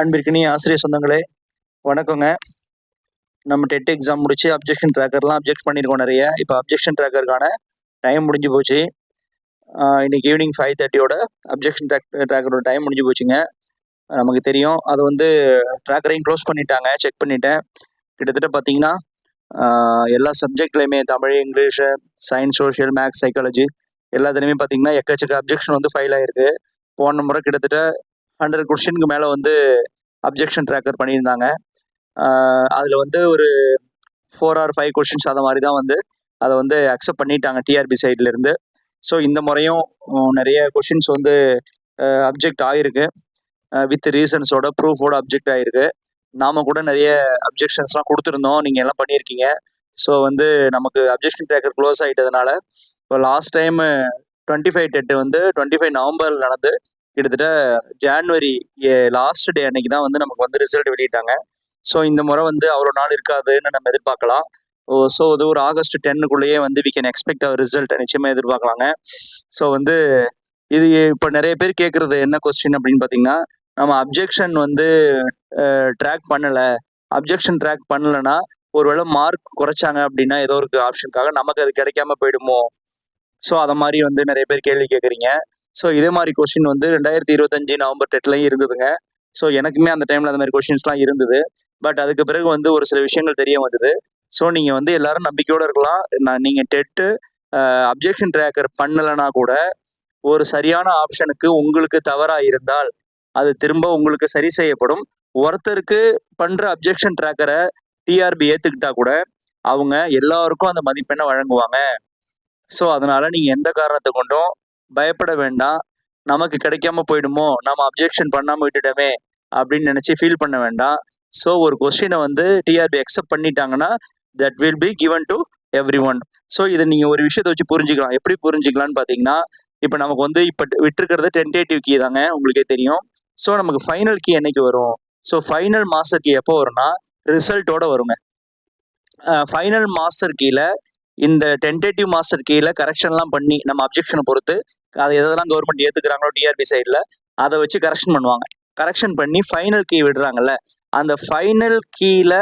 அன்பிற்கினிய ஆசிரியர் சொந்தங்களே, வணக்கங்க. நம்ம டெட் எக்ஸாம் முடிச்சு அப்ஜெக்ஷன் ட்ராக்கர்லாம் அப்ஜெக்ட் பண்ணியிருக்கோம் நிறைய. இப்போ அப்ஜெக்ஷன் ட்ராக்கருக்கான டைம் முடிஞ்சு போச்சு. இன்னைக்கு ஈவினிங் 5:30 அப்ஜெக்ஷன் ட்ராக்கரோட டைம் முடிஞ்சு போச்சுங்க. நமக்கு தெரியும். அது வந்து ட்ராக்கரையும் க்ளோஸ் பண்ணிட்டாங்க. செக் பண்ணிட்டேன். கிட்டத்தட்ட பார்த்தீங்கன்னா, எல்லா சப்ஜெக்ட்லையுமே Tamil, English, science, social, maths, psychology எல்லாத்துலேயுமே பார்த்தீங்கன்னா எக்கச்சக்க அப்ஜெக்ஷன் வந்து ஃபைல் ஆயிருக்கு. போன முறை கிட்டத்தட்ட 100 கொஸ்டினுக்கு மேலே வந்து அப்ஜெக்ஷன் ட்ராக்கர் பண்ணியிருந்தாங்க. அதில் வந்து ஒரு 4 or 5 கொஷின்ஸ் அந்த மாதிரி தான் வந்து அதை வந்து அக்செப்ட் பண்ணிட்டாங்க டிஆர்பி சைட்லேருந்து. ஸோ இந்த முறையும் நிறைய கொஷின்ஸ் வந்து அப்ஜெக்ட் ஆகிருக்கு. வித் ரீசன்ஸோட ப்ரூஃபோட அப்ஜெக்ட் ஆகிருக்கு. நாம் கூட நிறைய அப்ஜெக்ஷன்ஸ்லாம் கொடுத்துருந்தோம், நீங்கள் எல்லாம் பண்ணியிருக்கீங்க. ஸோ வந்து நமக்கு அப்ஜெக்ஷன் ட்ராக்கர் க்ளோஸ் ஆகிட்டதுனால இப்போ லாஸ்ட் டைம் 25 டெட்டு வந்து 25 நவம்பரில் நடந்து கிட்டத்தட்ட ஜான்வரி லாஸ்ட் டே அன்னைக்கு தான் வந்து நமக்கு வந்து ரிசல்ட் வெளியிட்டாங்க. ஸோ இந்த முறை வந்து அவ்வளோ நாள் இருக்காதுன்னு நம்ம எதிர்பார்க்கலாம். ஸோ அது ஒரு ஆகஸ்ட் 10க்குள்ளேயே வந்து we can expect our result நிச்சயமாக எதிர்பார்க்கலாங்க. ஸோ வந்து இது இப்போ நிறைய பேர் கேட்குறது என்ன கொஸ்டின் அப்படின்னு பார்த்தீங்கன்னா, நம்ம அப்ஜெக்ஷன் வந்து ட்ராக் பண்ணலை, அப்ஜெக்ஷன் ட்ராக் பண்ணலைன்னா ஒருவேளை மார்க் குறைச்சாங்க அப்படின்னா ஏதோ ஒரு ஆப்ஷனுக்காக நமக்கு அது கிடைக்காம போயிடுமோ? ஸோ அதை மாதிரி வந்து நிறைய பேர் கேள்வி கேட்குறீங்க. ஸோ இதே மாதிரி கொஸ்டின் வந்து 2025 நவம்பர் டெட்லையும் இருந்ததுங்க. ஸோ எனக்குமே அந்த டைமில் அந்த மாதிரி கொஷின்ஸ்லாம் இருந்தது. பட் அதுக்கு பிறகு வந்து ஒரு சில விஷயங்கள் தெரிய வந்தது. ஸோ நீங்கள் வந்து எல்லாரும் நம்பிக்கையோடு இருக்கலாம். நீங்கள் டெட்டு அப்ஜெக்ஷன் ட்ராக்கர் பண்ணலைன்னா கூட ஒரு சரியான ஆப்ஷனுக்கு உங்களுக்கு தவறாக இருந்தால் அது திரும்ப உங்களுக்கு சரி செய்யப்படும். ஒருத்தருக்கு பண்ணுற அப்ஜெக்ஷன் ட்ராக்கரை டிஆர்பி ஏற்றுக்கிட்டா கூட அவங்க எல்லாருக்கும் அந்த மதிப்பெண்ணை வழங்குவாங்க. ஸோ அதனால நீங்கள் எந்த காரணத்தை கொண்டும் பயப்பட வேண்டாம். நமக்கு கிடைக்காம போயிடுமோ, நம்ம அப்ஜெக்ஷன் பண்ணாமல் விட்டுட்டோமே அப்படின்னு நினச்சி ஃபீல் பண்ண வேண்டாம். ஸோ ஒரு கொஸ்டினை வந்து டிஆர்பி அக்செப்ட் பண்ணிட்டாங்கன்னா that will be given to every one. So இதை நீங்கள் ஒரு விஷயத்தை வச்சு புரிஞ்சுக்கலாம். எப்படி புரிஞ்சுக்கலான்னு பார்த்தீங்கன்னா, இப்போ நமக்கு வந்து இப்போ விட்டுருக்கிறது டென்டேட்டிவ் கீ தாங்க, உங்களுக்கே தெரியும். ஸோ நமக்கு ஃபைனல் கீ என்னைக்கு வரும்? ஸோ ஃபைனல் மாஸ்டர் கீ எப்போ வரும்னா ரிசல்ட்டோட வருங்க. ஃபைனல் மாஸ்டர் கீழே இந்த டென்டேட்டிவ் மாஸ்டர் கீழே கரெக்ஷன்லாம் பண்ணி நம்ம அப்ஜெக்ஷனை பொறுத்து அதை எதெல்லாம் கவர்மெண்ட் ஏற்றுக்கிறாங்களோ டிஆர்பி சைடில் அதை வச்சு கரெக்ஷன் பண்ணுவாங்க. கரெக்ஷன் பண்ணி ஃபைனல் கீ விடுறாங்கல்ல, அந்த ஃபைனல் கீழே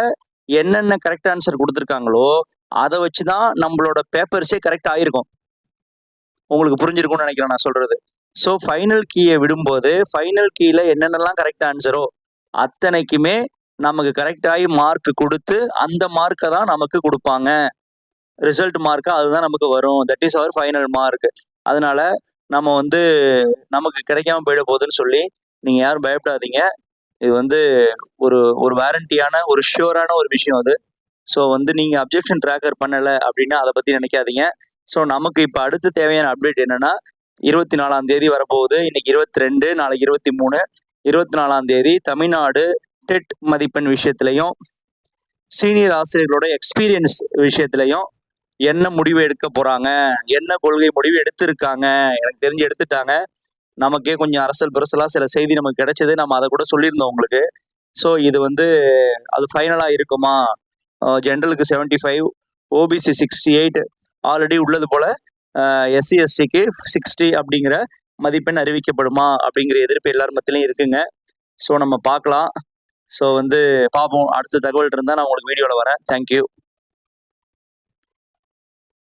என்னென்ன கரெக்ட் ஆன்சர் கொடுத்துருக்காங்களோ அதை வச்சு தான் நம்மளோட பேப்பர்ஸே கரெக்ட் ஆகிருக்கும். உங்களுக்கு புரிஞ்சிருக்கும்னு நினைக்கிறேன் நான் சொல்கிறது. ஸோ ஃபைனல் கீயை விடும்போது ஃபைனல் கீழே என்னென்னலாம் கரெக்ட் ஆன்சரோ அத்தனைக்குமே நமக்கு கரெக்டாகி மார்க் கொடுத்து அந்த மார்க்கை தான் நமக்கு கொடுப்பாங்க. ரிசல்ட் மார்க்கு அதுதான் நமக்கு வரும். That is our final mark. அதனால நம்ம வந்து நமக்கு கிடைக்காம போயிட போகுதுன்னு சொல்லி நீங்கள் யாரும் பயப்படாதீங்க. இது வந்து ஒரு ஒரு வாரண்டியான ஒரு ஷியூரான ஒரு விஷயம் அது. ஸோ வந்து நீங்கள் அப்ஜெக்ஷன் ட்ராக்கர் பண்ணலை அப்படின்னா அதை பற்றி நினைக்காதீங்க. ஸோ நமக்கு இப்போ அடுத்து தேவையான அப்டேட் என்னென்னா 24ஆம் தேதி வரப்போகுது. இன்னைக்கு 22, நாளைக்கு 23. 24ஆம் தேதி தமிழ்நாடு டெட் மதிப்பெண் விஷயத்துலையும் சீனியர் ஆசிரியர்களோட எக்ஸ்பீரியன்ஸ் விஷயத்துலையும் என்ன முடிவு எடுக்க போகிறாங்க, என்ன கொள்கை முடிவு எடுத்திருக்காங்க, எனக்கு தெரிஞ்சு எடுத்துட்டாங்க. நமக்கே கொஞ்சம் அரசல் புரசலாக சில செய்தி நமக்கு கிடைச்சது, நம்ம அதை கூட சொல்லியிருந்தோம் உங்களுக்கு. ஸோ இது வந்து அது ஃபைனலாக இருக்குமா? ஜென்ரலுக்கு 75, ஓபிசி 68, ஆல்ரெடி உள்ளது போல் எஸ்சி எஸ்டிக்கு 60 அப்படிங்கிற மதிப்பெண் அறிவிக்கப்படுமா அப்படிங்கிற எதிர்ப்பு எல்லார் மத்தியிலையும் இருக்குங்க. ஸோ நம்ம பார்க்கலாம். ஸோ வந்து பார்ப்போம். அடுத்த தகவல் இருந்தால் நான் உங்களுக்கு வீடியோவில் வரேன். தேங்க்யூ.